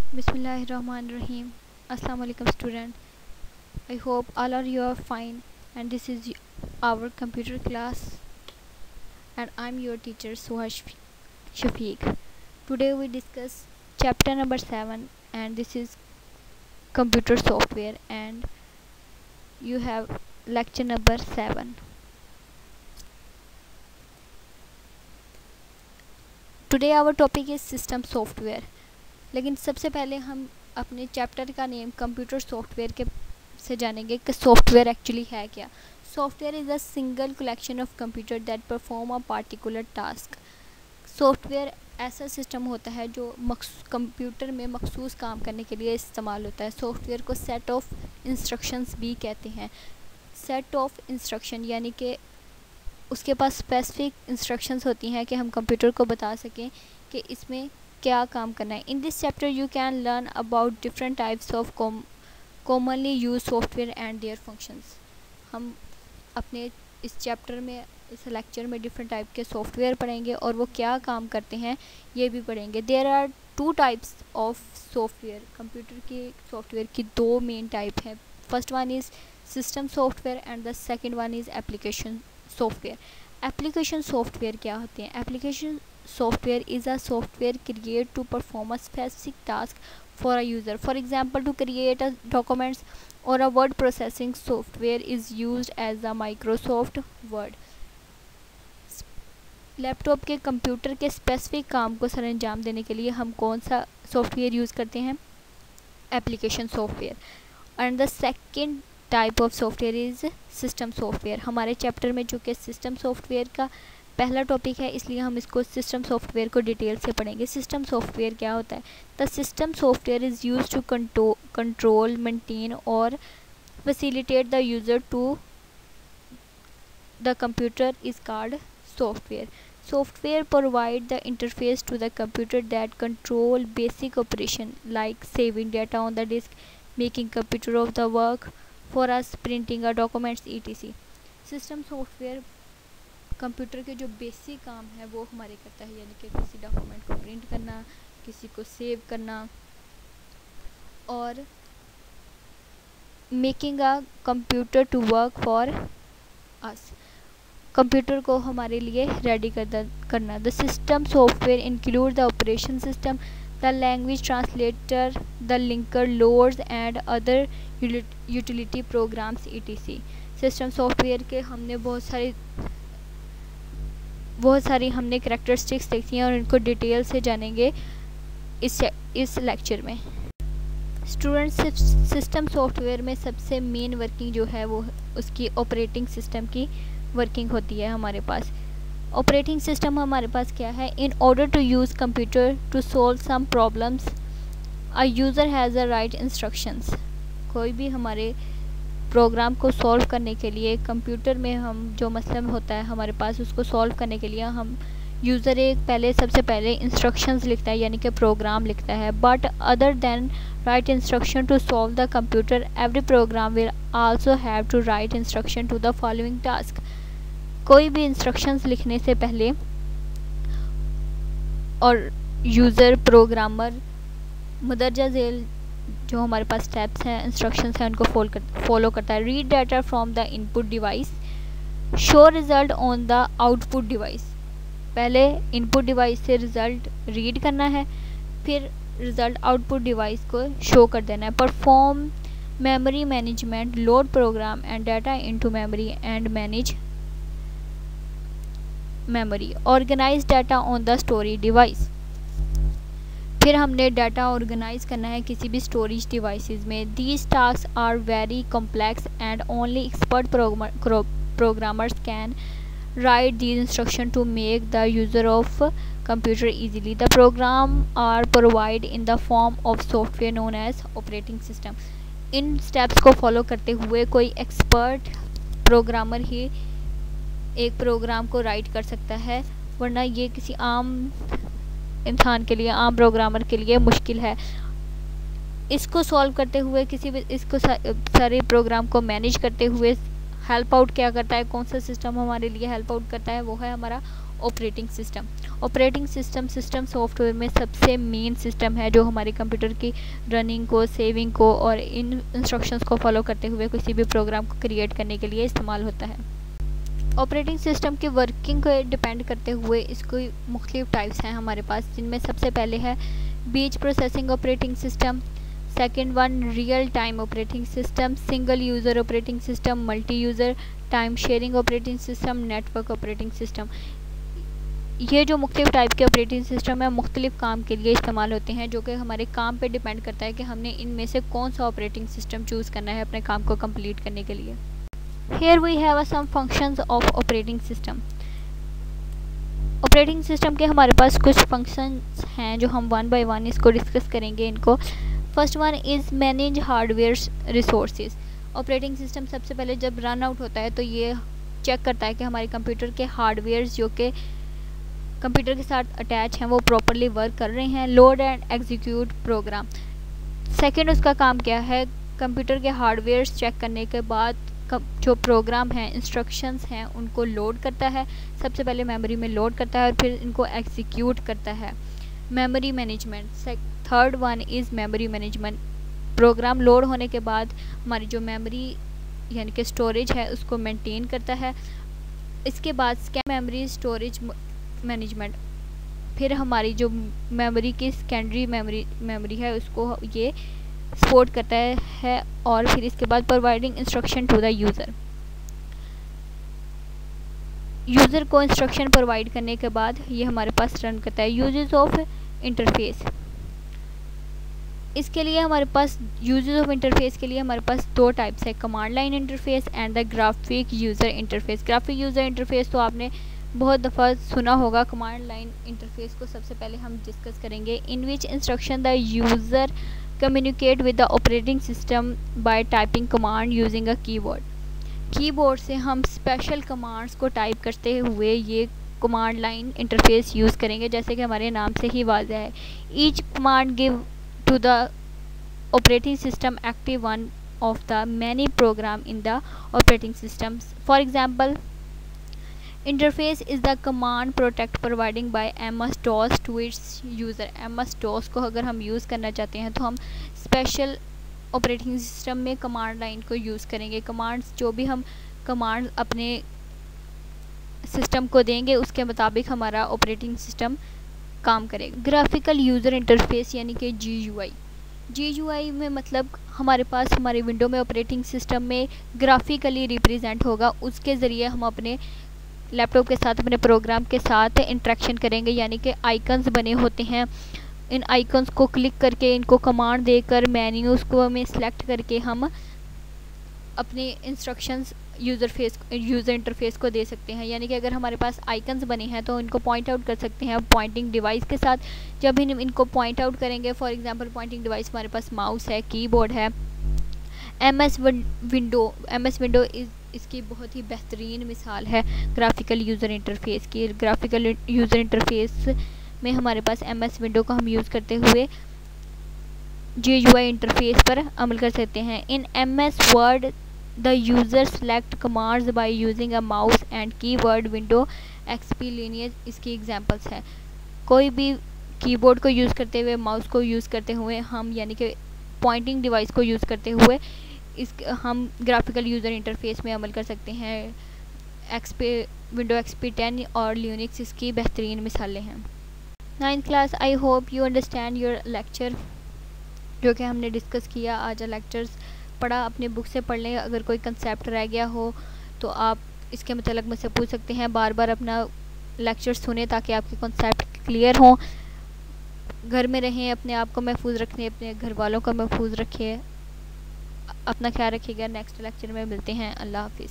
Bismillahirrahmanirrahim. Assalamu alaikum student. I hope all of you are fine and this is our computer class and I'm your teacher Suhash Shafiq. Today we discuss chapter number 7 and this is computer software and you have lecture number 7. Today our topic is system software. लेकिन सबसे पहले हम अपने chapter का name computer software के से जानेंगे कि सॉफ्टवेयर एक्चुअली है क्या. Software is a single collection of computer that perform a particular task. Software ऐसा सिस्टम होता है जो कंप्यूटर में मखसूस काम करने के लिए इस्तेमाल होता है. सॉफ्टवेयर को सेट ऑफ इंस्ट्रक्शंस भी कहते हैं. सेट ऑफ इंस्ट्रक्शन यानी कि उसके पास स्पेसिफिक इंस्ट्रक्शंस होती हैं कि हम कंप्यूटर को बता सकें कि इसमें क्या काम करना है. In this chapter you can learn about different types of commonly use software and their functions. हम अपने इस चैप्टर में इस लेक्चर में डिफरेंट टाइप के सॉफ्टवेयर पढ़ेंगे और वो क्या काम करते हैं ये भी पढ़ेंगे. There are 2 types of software. Computer के सॉफ्टवेयर की 2 मेन टाइप हैं. First one is system software and the second one is application software. Application software क्या होते हैं? Application software is a software created to perform a specific task for a user. For example, to create a documents or a word processing software is used as a Microsoft Word. Laptop के computer के specific काम को सरंजाम देने के लिए हम कौन सा सॉफ्टवेयर यूज़ करते हैं? Application software. And the second type of software is system software. हमारे चैप्टर में जो कि सिस्टम सॉफ्टवेयर का पहला टॉपिक है इसलिए हम इसको सिस्टम सॉफ्टवेयर को डिटेल से पढ़ेंगे. सिस्टम सॉफ्टवेयर क्या होता है? The system software is use to control maintain और facilitate the user to the computer is called software. Software provide the interface to the computer that control basic operation like saving data on the disk, making computer of the work for us, printing a documents etc. System software computer के जो basic काम है वो हमारे करता है, यानी कि किसी डॉक्यूमेंट को प्रिंट करना, किसी को सेव करना और making a computer to work for us, computer को हमारे लिए रेडी करना. The system software include the operation system, the language translator, the linker, loads and other utility programs etc. System software के हमने बहुत सारी हमने करैक्टरिस्टिक्स देखी हैं और इनको डिटेल से जानेंगे इस लेक्चर में. स्टूडेंट्स, सिस्टम सॉफ्टवेयर में सबसे मेन वर्किंग जो है वो उसकी ऑपरेटिंग सिस्टम की वर्किंग होती है. हमारे पास ऑपरेटिंग सिस्टम हमारे पास क्या है? In order to use computer to solve some problems a user has a write instructions. कोई भी हमारे प्रोग्राम को सॉल्व करने के लिए कंप्यूटर में हम जो मसला होता है हमारे पास उसको सॉल्व करने के लिए हम यूज़र सबसे पहले इंस्ट्रक्शंस लिखता है यानी कि प्रोग्राम लिखता है. But other than write instruction to solve the computer every program will also have to write instruction to the following task. कोई भी इंस्ट्रक्शंस लिखने से पहले और यूज़र प्रोग्रामर मदरजा झेल जो हमारे पास स्टेप्स हैं, इंस्ट्रक्शंस हैं, उनको फॉलो करता है. Read data from the input device, show result on the output device. पहले इनपुट डिवाइस से रिज़ल्ट रीड करना है, फिर रिज़ल्ट आउटपुट डिवाइस को शो कर देना है. Perform memory management, load program and data into memory and manage memory. Organize data on the storage device. फिर हमने डाटा ऑर्गेनाइज करना है किसी भी स्टोरेज डिवाइसेस में. These task are very complex and only expert programmers can write these instruction to make the user of computer easily. The program are provide in the form of software known as operating system. इन steps को follow करते हुए कोई expert programmer ही एक programme को right कर सकता है, वरना ये किसी आम इंसान के लिए, आम प्रोग्रामर के लिए मुश्किल है. इसको सॉल्व करते हुए इसको सारे प्रोग्राम को मैनेज करते हुए हेल्प आउट क्या करता है, कौन सा सिस्टम हमारे लिए हेल्प आउट करता है, वो है हमारा operating system. Operating system software में सबसे मेन सिस्टम है जो हमारे कंप्यूटर की रनिंग को, सेविंग को और इन इंस्ट्रक्शंस को फॉलो करते हुए किसी भी प्रोग्राम को क्रिएट करने के लिए इस्तेमाल होता है। ऑपरेटिंग सिस्टम की वर्किंग को डिपेंड करते हुए इसकी मुख्तलिफ टाइप्स हैं हमारे पास, जिनमें सबसे पहले है batch processing operating system, second one real time operating system, single user operating system, multi user, time sharing operating system, network operating system. ये जो मुख्तलिफ टाइप के ऑपरेटिंग सिस्टम है मुख्तलिफ काम के लिए इस्तेमाल होते हैं, जो कि हमारे काम पे डिपेंड करता है कि हमने इनमें से कौन सा ऑपरेटिंग सिस्टम चूज़ करना है अपने काम को कंप्लीट करने के लिए। Here we have some functions of operating system. Operating system के हमारे पास कुछ फंक्शंस हैं जो हम वन बाय वन इसको डिस्कस करेंगे इनको। First one is manage hardware resources. Operating system सबसे पहले जब रन आउट होता है तो ये चेक करता है कि हमारे कंप्यूटर के हार्डवेयर्स जो कि कंप्यूटर के साथ अटैच हैं वो प्रॉपरली वर्क कर रहे हैं। Load and execute program. Second उसका काम क्या है, कंप्यूटर के हार्डवेयर्स चेक करने के बाद जो प्रोग्राम हैं, इंस्ट्रक्शंस हैं, उनको लोड करता है। सबसे पहले मेमोरी में लोड करता है और फिर इनको एग्जीक्यूट करता है। Memory management. Third one is memory management. Program load होने के बाद हमारी जो मेमोरी यानी कि स्टोरेज है उसको मेंटेन करता है। इसके बाद स्कैन मेमोरी स्टोरेज मैनेजमेंट। फिर हमारी जो मेमोरी की सेकेंडरी मेमोरी है उसको ये सपोर्ट करता है। और फिर इसके बाद providing instruction to the user को इंस्ट्रक्शन प्रोवाइड करने के बाद ये हमारे पास रन करता है। Uses of interface. इसके लिए हमारे पास यूजेस ऑफ इंटरफेस के लिए हमारे पास दो टाइप्स है, command line interface and the graphic user interface. Graphic user interface तो आपने बहुत दफ़ा सुना होगा। कमांड लाइन इंटरफेस को सबसे पहले हम डिस्कस करेंगे। In which instruction the user communicate with the operating system by typing command using a keyboard. Keyboard से हम स्पेशल कमांड्स को टाइप करते हुए ये कमांड लाइन इंटरफेस यूज़ करेंगे, जैसे कि हमारे नाम से ही वाज़ह है। Each command give to the operating system active one of the many program in the operating system. For example, interface is the command protect providing by MS-DOS to its user. MS-DOS को अगर हम use करना चाहते हैं तो हम special operating system में command line को यूज़ करेंगे। कमांड्स जो भी हम कमांड अपने सिस्टम को देंगे उसके मुताबिक हमारा ऑपरेटिंग सिस्टम काम करेगा। ग्राफिकल यूज़र इंटरफेस यानी कि GUI में मतलब हमारे पास हमारे विंडो में ऑपरेटिंग सिस्टम में ग्राफिकली रिप्रेजेंट होगा, उसके ज़रिए हम अपने लैपटॉप के साथ अपने प्रोग्राम के साथ इंटरेक्शन करेंगे, यानी कि आइकन्स बने होते हैं। इन आइकन्स को क्लिक करके इनको कमांड देकर मेन्यूज़ को में सिलेक्ट करके हम अपने इंस्ट्रक्शंस यूज़र इंटरफेस को दे सकते हैं। यानी कि अगर हमारे पास आइकन्स बने हैं तो इनको पॉइंट आउट कर सकते हैं पॉइंटिंग डिवाइस के साथ। जब हम इनको पॉइंट आउट करेंगे, फॉर एग्जांपल पॉइंटिंग डिवाइस हमारे पास माउस है, कीबोर्ड है। MS विंडो इसकी बहुत ही बेहतरीन मिसाल है ग्राफिकल यूज़र इंटरफेस की। ग्राफिकल यूज़र इंटरफेस में हमारे पास MS विंडो को हम यूज़ करते हुए GUI इंटरफेस पर अमल कर सकते हैं। इन MS word the user select commands by using a mouse and keyword window XP linear इसकी एग्जांपल्स हैं। कोई भी कीबोर्ड को यूज़ करते हुए, माउस को यूज़ करते हुए हम यानी कि पॉइंटिंग डिवाइस को यूज़ करते हुए हम ग्राफिकल यूज़र इंटरफेस में अमल कर सकते हैं। विंडो XP 10 और लिनक्स इसकी बेहतरीन मिसालें हैं। 9th class, I hope you understand your lecture जो कि हमने डिस्कस किया आज। लेक्चर्स पढ़ा, अपने बुक से पढ़ लें। अगर कोई कंसेप्ट रह गया हो तो आप इसके मतलब मुझसे पूछ सकते हैं। बार बार अपना लेक्चर सुने ताकि आपके कंसेप्ट क्लियर हों। घर में रहें, अपने आप को महफूज रखें, अपने घर वालों को महफूज रखिए। अपना ख्याल रखिएगा। नेक्स्ट लेक्चर में मिलते हैं। अल्लाह हाफिज़।